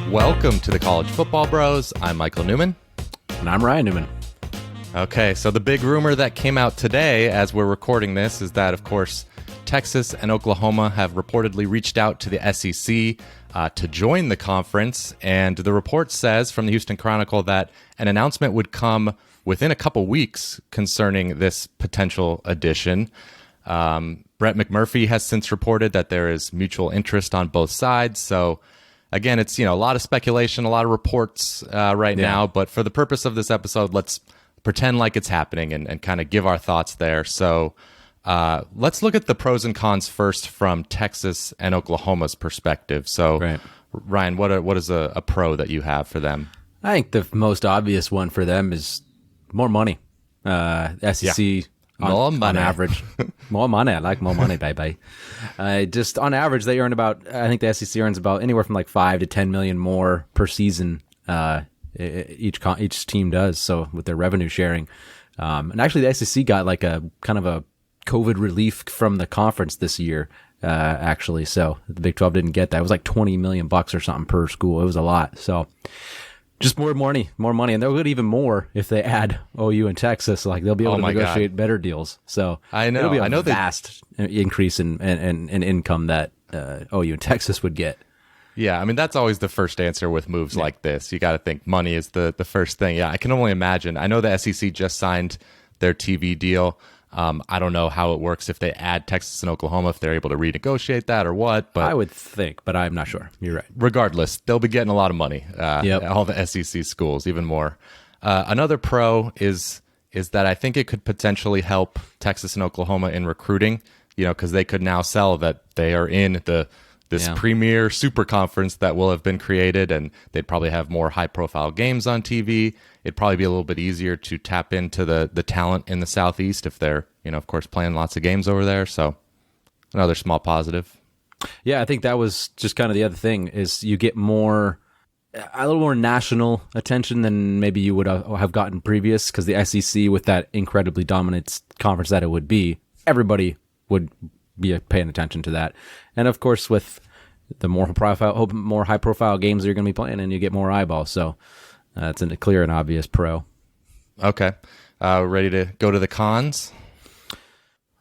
Welcome to the College Football Bros. I'm Michael Newman. And I'm Ryan Newman. Okay, so the big rumor that came out today as we're recording this is that, of course, Texas and Oklahoma have reportedly reached out to the SEC to join the conference. And the report says from the Houston Chronicle that an announcement would come within a couple weeks concerning this potential addition. Brett McMurphy has since reported that there is mutual interest on both sides. So again, it's, a lot of speculation, a lot of reports right now. But for the purpose of this episode, let's pretend like it's happening and kind of give our thoughts there. So let's look at the pros and cons first from Texas and Oklahoma's perspective. So, right. Ryan, what is a pro that you have for them? I think the most obvious one for them is more money. SEC on average. More money. I like more money, baby. Just on average, they earn about, I think the SEC earns about anywhere from like 5 to 10 million more per season. Each team does. So with their revenue sharing. And actually the SEC got like a kind of a COVID relief from the conference this year. Actually. So the Big 12 didn't get that. It was like $20 million or something per school. It was a lot. So just more money, and they'll get even more if they add OU and Texas. Like they'll be able to negotiate better deals. So I know, it'll be a vast increase in income that OU and Texas would get. Yeah, I mean that's always the first answer with moves like this. You got to think money is the first thing. Yeah, I can only imagine. I know the SEC just signed their TV deal. I don't know how it works if they add Texas and Oklahoma, if they're able to renegotiate that or what. But I would think, but I'm not sure. You're right. Regardless, they'll be getting a lot of money. All the SEC schools, even more. Another pro is that I think it could potentially help Texas and Oklahoma in recruiting. Because they could now sell that they are in this premier super conference that will have been created, and they'd probably have more high-profile games on TV. It'd probably be a little bit easier to tap into the talent in the Southeast if they're, of course, playing lots of games over there. So another small positive. Yeah, I think that was just kind of the other thing is you get a little more national attention than maybe you would have gotten previous, because the SEC, with that incredibly dominant conference that it would be, everybody would be paying attention to that. And of course, with the more high profile games that you're going to be playing, and you get more eyeballs. So it's a clear and obvious pro. Okay. Ready to go to the cons?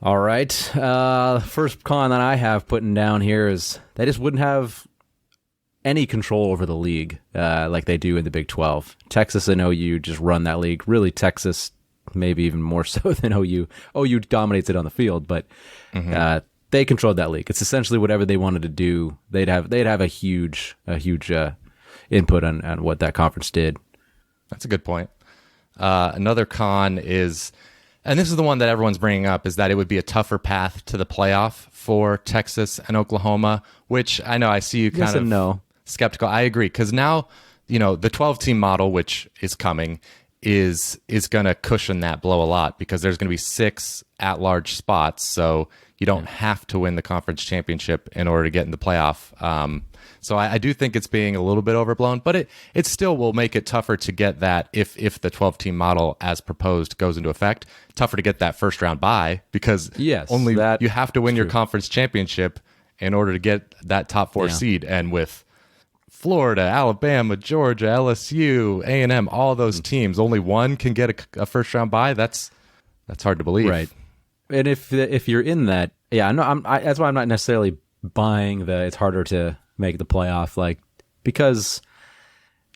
All right. First con that I have putting down here is they just wouldn't have any control over the league like they do in the Big 12. Texas and OU just run that league. Really, Texas maybe even more so than OU. OU dominates it on the field, but they controlled that league. It's essentially whatever they wanted to do. They'd have a huge input on what that conference did. That's a good point. Another con is, and this is the one that everyone's bringing up, is that it would be a tougher path to the playoff for Texas and Oklahoma, which I know I see you kind of skeptical. I agree, because now, the 12-team model, which is coming, is going to cushion that blow a lot, because there's going to be 6 at-large spots, so you don't have to win the conference championship in order to get in the playoff. So I do think it's being a little bit overblown, but it still will make it tougher to get that if the 12-team model as proposed goes into effect, tougher to get that first-round bye, because you have to win your conference championship in order to get that top 4 seed, and with Florida, Alabama, Georgia, LSU, A&M, all those teams, only one can get a first-round bye. That's hard to believe. Right. And if you're in that, that's why I'm not necessarily buying it's harder to make the playoff, because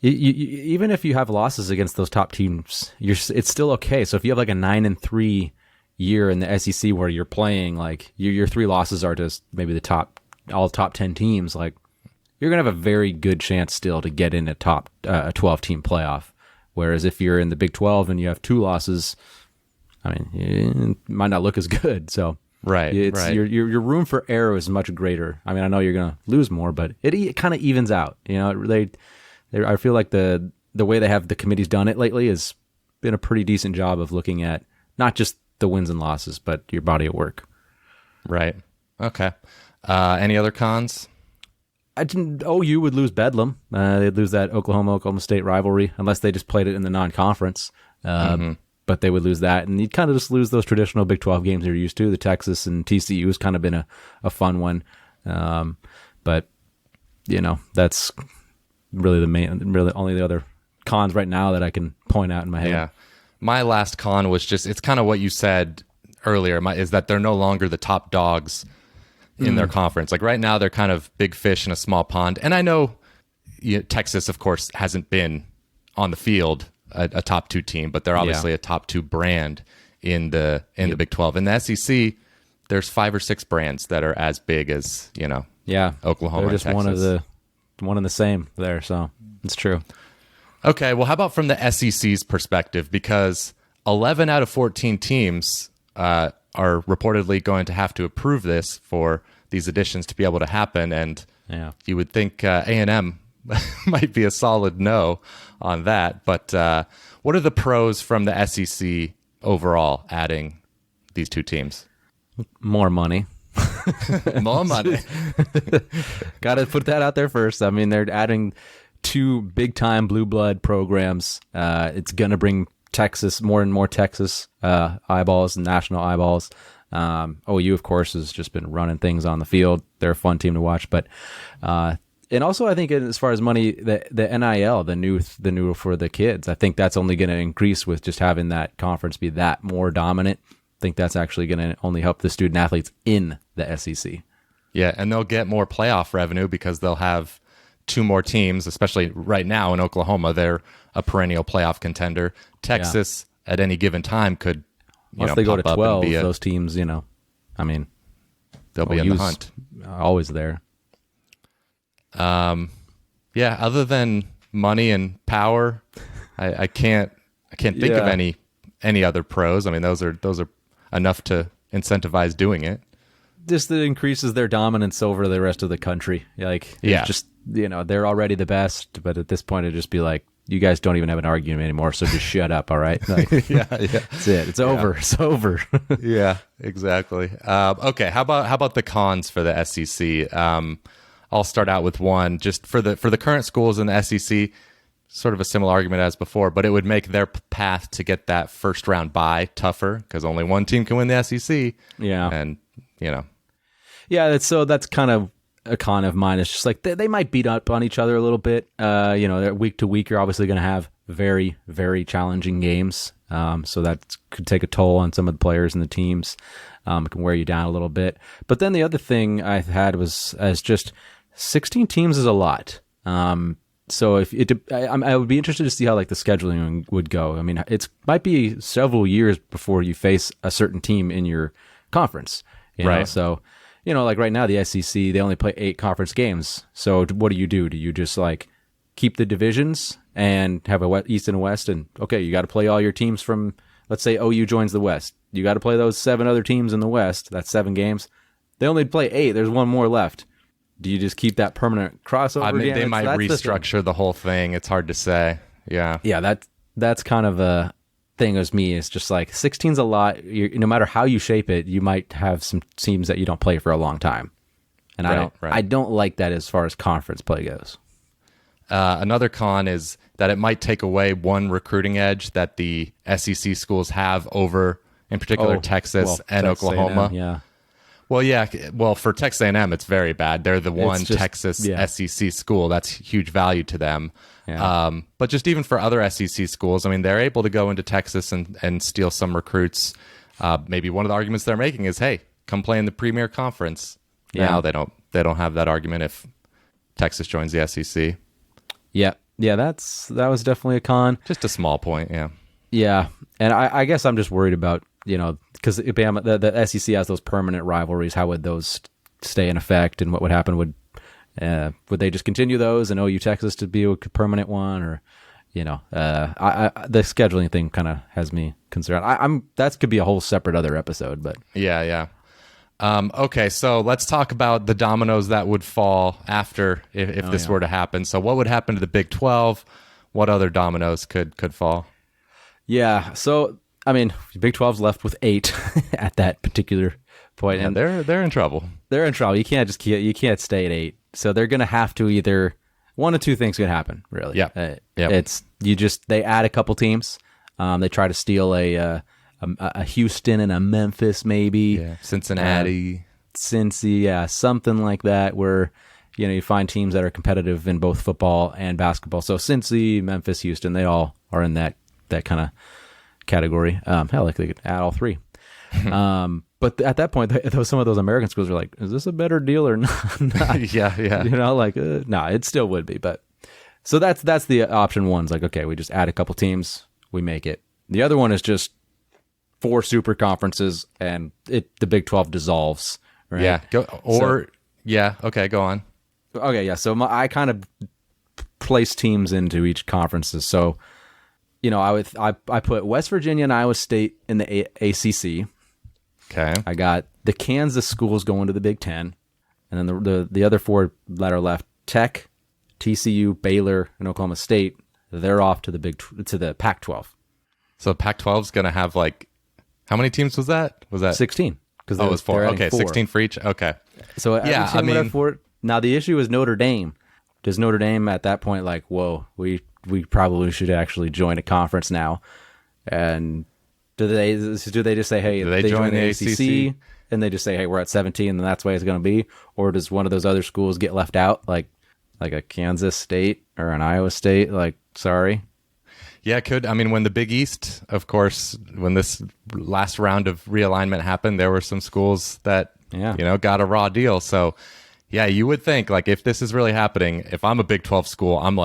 you, even if you have losses against those top teams, it's still okay. So if you have like a 9-3 year in the SEC where you're playing your 3 losses are just maybe all top 10 teams, you're gonna have a very good chance still to get in a 12-team playoff. Whereas if you're in the Big 12 and you have 2 losses, it might not look as good. So your room for error is much greater. I know you're gonna lose more, but it kind of evens out. I feel like the way they have the committees done it lately has been a pretty decent job of looking at not just the wins and losses, but your body of work. Right. Okay. Any other cons? OU would lose Bedlam. They'd lose that Oklahoma State rivalry unless they just played it in the non-conference. But they would lose that, and you'd kind of just lose those traditional Big 12 games you're used to. The Texas and TCU has kind of been a fun one. But, that's really really only the other cons right now that I can point out in my head. Yeah. My last con was just, it's kind of what you said earlier, is that they're no longer the top dogs in their conference. Like right now, they're kind of big fish in a small pond. And I know Texas, of course, hasn't been on the field a top 2 team, but they're obviously a top 2 brand in the Big 12. In the SEC, there's 5 or 6 brands that are as big as, Oklahoma. They're just and Texas. one and the same there. So it's true. Okay, well, how about from the SEC's perspective? Because 11 out of 14 teams are reportedly going to have to approve this for these additions to be able to happen, and you would think A&M might be a solid no on that. But what are the pros from the SEC overall adding these 2 teams? More money. More money. Got to put that out there first. I mean, they're adding 2 big-time blue blood programs. It's going to bring Texas, more and more Texas eyeballs and national eyeballs. OU, of course, has just been running things on the field. They're a fun team to watch. But and also, I think as far as money, the NIL, the new for the kids, I think that's only going to increase with just having that conference be that more dominant. I think that's actually going to only help the student athletes in the SEC. Yeah, and they'll get more playoff revenue because they'll have 2 more teams, especially right now in Oklahoma. They're a perennial playoff contender. Texas, at any given time, could, once they go to 12, be those teams, I mean, they'll be in the hunt. Always there. Other than money and power, I can't think of any other pros. I mean, those are enough to incentivize doing it. Just that increases their dominance over the rest of the country. Like, it's just, they're already the best, but at this point it'd just be like, you guys don't even have an argument anymore, so just shut up, all right? Like, that's it. It's over. It's over. Yeah, exactly. Okay, how about the cons for the SEC? I'll start out with one. Just for the current schools in the SEC, sort of a similar argument as before, but it would make their path to get that first round bye tougher because only one team can win the SEC. Yeah, and yeah, that's kind of a con of mine. It's just like they might beat up on each other a little bit. Week to week, you're obviously going to have very, very challenging games. So that could take a toll on some of the players and the teams. It can wear you down a little bit. But then the other thing I had was as just 16 teams is a lot. So I would be interested to see how like the scheduling would go. I mean, it might be several years before you face a certain team in your conference. Right. So, like right now, the SEC, they only play 8 conference games. So what do? Do you just like keep the divisions and have a East and a West? And okay, you got to play all your teams from, let's say OU joins the West. You got to play those 7 other teams in the West. That's 7 games. They only play 8. There's 1 more left. Do you just keep that permanent crossover? I mean, they might restructure the whole thing. It's hard to say. Yeah. Yeah, that's kind of a thing as me. It's just like 16's a lot. No matter how you shape it, you might have some teams that you don't play for a long time. And I don't like that as far as conference play goes. Another con is that it might take away one recruiting edge that the SEC schools have over, in particular, Texas and Texas Oklahoma. A&M, yeah. Well, yeah. Well, for Texas A&M, it's very bad. They're the one Texas SEC school. That's huge value to them. Yeah. But just even for other SEC schools, I mean, they're able to go into Texas and steal some recruits. Maybe one of the arguments they're making is, hey, come play in the Premier Conference. Yeah. Now they don't have that argument if Texas joins the SEC. Yeah. Yeah, that was definitely a con. Just a small point, yeah. Yeah, and I guess I'm just worried about, because the SEC has those permanent rivalries. How would those stay in effect, and what would happen? Would they just continue those and OU Texas to be a permanent one, or the scheduling thing kind of has me concerned. That could be a whole separate other episode, but yeah. Okay, so let's talk about the dominoes that would fall after if this were to happen. So what would happen to the Big 12? What other dominoes could fall? Yeah, so I mean, Big 12's left with 8 at that particular point, and they're in trouble. They're in trouble. You can't stay at 8. So they're gonna have to either one of two things could happen. Really, yeah. They add a couple teams. They try to steal a Houston and a Memphis, maybe Cincinnati, Cincy, something like that, where you find teams that are competitive in both football and basketball. So Cincy, Memphis, Houston, they all are in that kind of category. Hell, like they could add all three. But at that point, some of those American schools are like, is this a better deal or not? Yeah. No, it still would be. But so that's the option one. It's like, okay, we just add a couple teams, we make it. The other one is just 4 super conferences and the Big 12 dissolves. Right? Yeah. Okay, go on. Okay, yeah. So I kind of place teams into each conferences. So, I put West Virginia and Iowa State in the ACC. Okay. I got the Kansas schools going to the Big Ten, and then the other 4 that are left: Tech, TCU, Baylor, and Oklahoma State. They're off to the Pac-12. So Pac-12 is going to have how many teams was that? 16? Because it was 4. Okay, 4. 16 for each. Okay. So every team would have 4. Now the issue is Notre Dame. Does Notre Dame at that point whoa, we probably should actually join a conference now? And do they just say, hey, they join the ACC, and they just say, hey, we're at 17, and that's the way it's going to be? Or does one of those other schools get left out, like a Kansas State or an Iowa State? Sorry. Yeah, it could. When the Big East, of course, when this last round of realignment happened, there were some schools that got a raw deal. So yeah, you would think if this is really happening, if I'm a Big 12 school, I'm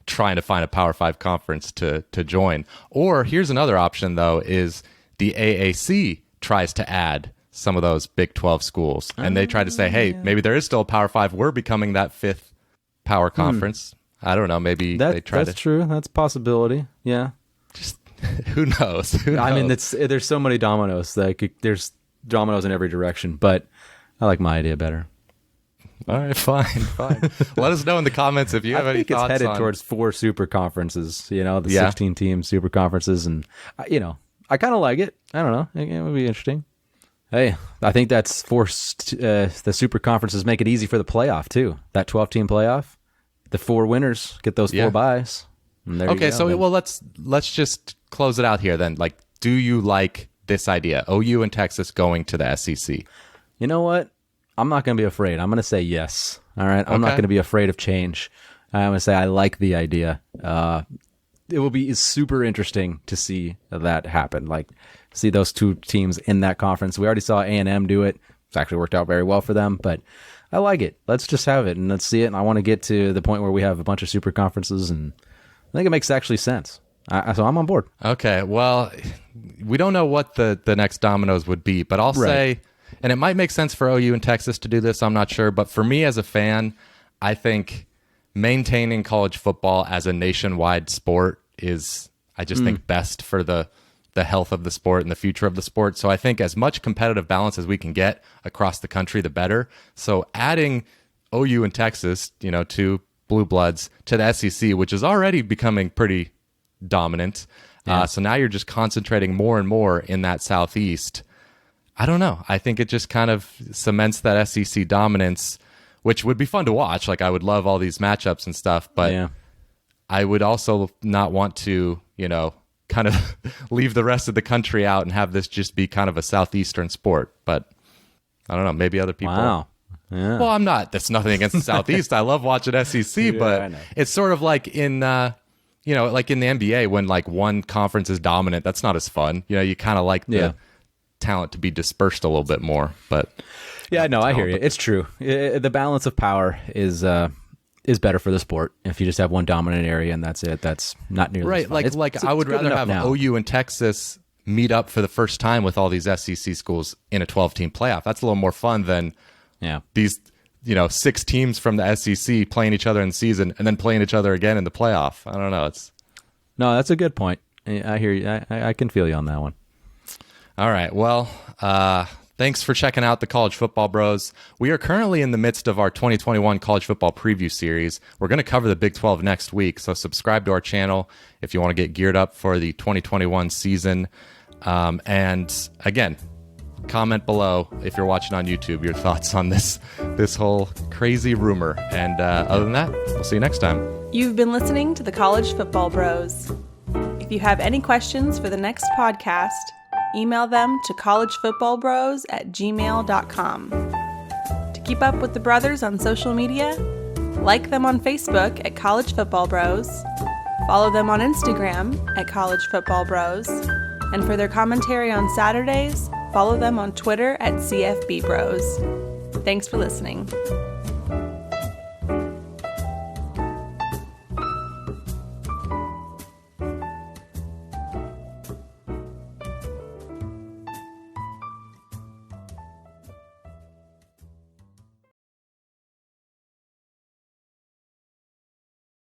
trying to find a Power 5 conference to join. Or here's another option though, is the AAC tries to add some of those Big 12 schools, and they try to say, hey, maybe there is still a Power 5. We're becoming that 5th power conference. I don't know. Maybe they try That's true. That's a possibility. Yeah. Just who knows? There's so many dominoes. There's dominoes in every direction, but I like my idea better. All right, fine. Let us know in the comments if you have any thoughts. It's headed towards 4 super conferences, the 16 team super conferences. And, I kind of like it. I don't know. It would be interesting. Hey, I think that's forced the super conferences make it easy for the playoff too. That 12 team playoff, the 4 winners get those 4 buys. Okay, let's just close it out here then. Do you like this idea? OU and Texas going to the SEC. You know what? I'm not going to be afraid. I'm going to say yes. All right. I'm not going to be afraid of change. I'm going to say I like the idea. It will be super interesting to see that happen. See those 2 teams in that conference. We already saw A&M do it. It's actually worked out very well for them, but I like it. Let's just have it and let's see it. And I want to get to the point where we have a bunch of super conferences, and I think it makes actually sense. So I'm on board. Okay. Well, we don't know what the next dominoes would be, but I'll say, and it might make sense for OU and Texas to do this, I'm not sure. But for me as a fan, I think maintaining college football as a nationwide sport is, I just think, best for the health of the sport and the future of the sport. So I think as much competitive balance as we can get across the country, the better. So adding OU and Texas, 2 blue bloods to the SEC, which is already becoming pretty dominant. So now you're just concentrating more and more in that Southeast. I don't know. I think it just kind of cements that SEC dominance, which would be fun to watch. I would love all these matchups and stuff, but I would also not want to, kind of leave the rest of the country out and have this just be kind of a Southeastern sport. But I don't know. Maybe other people. Wow. Yeah. Well, I'm not. That's nothing against the Southeast. I love watching SEC, but it's sort of like in, like in the NBA when one conference is dominant. That's not as fun. You kind of like the talent to be dispersed a little bit more. But yeah, no, I hear you. It's true. The balance of power is better for the sport. If you just have one dominant area and that's it, that's not nearly right. as fun. I would rather have OU and Texas meet up for the first time with all these SEC schools in a 12-team playoff. That's a little more fun than these 6 teams from the SEC playing each other in the season and then playing each other again in the playoff. I don't know. No, that's a good point. I hear you. I can feel you on that one. All right. Well, thanks for checking out the College Football Bros. We are currently in the midst of our 2021 College Football Preview Series. We're going to cover the Big 12 next week, so subscribe to our channel if you want to get geared up for the 2021 season. And again, comment below if you're watching on YouTube your thoughts on this whole crazy rumor. And other than that, we'll see you next time. You've been listening to the College Football Bros. If you have any questions for the next podcast, email them to collegefootballbros@gmail.com. To keep up with the brothers on social media, like them on Facebook at College Football Bros, follow them on Instagram at College Football Bros, and for their commentary on Saturdays, follow them on Twitter at CFB Bros. Thanks for listening.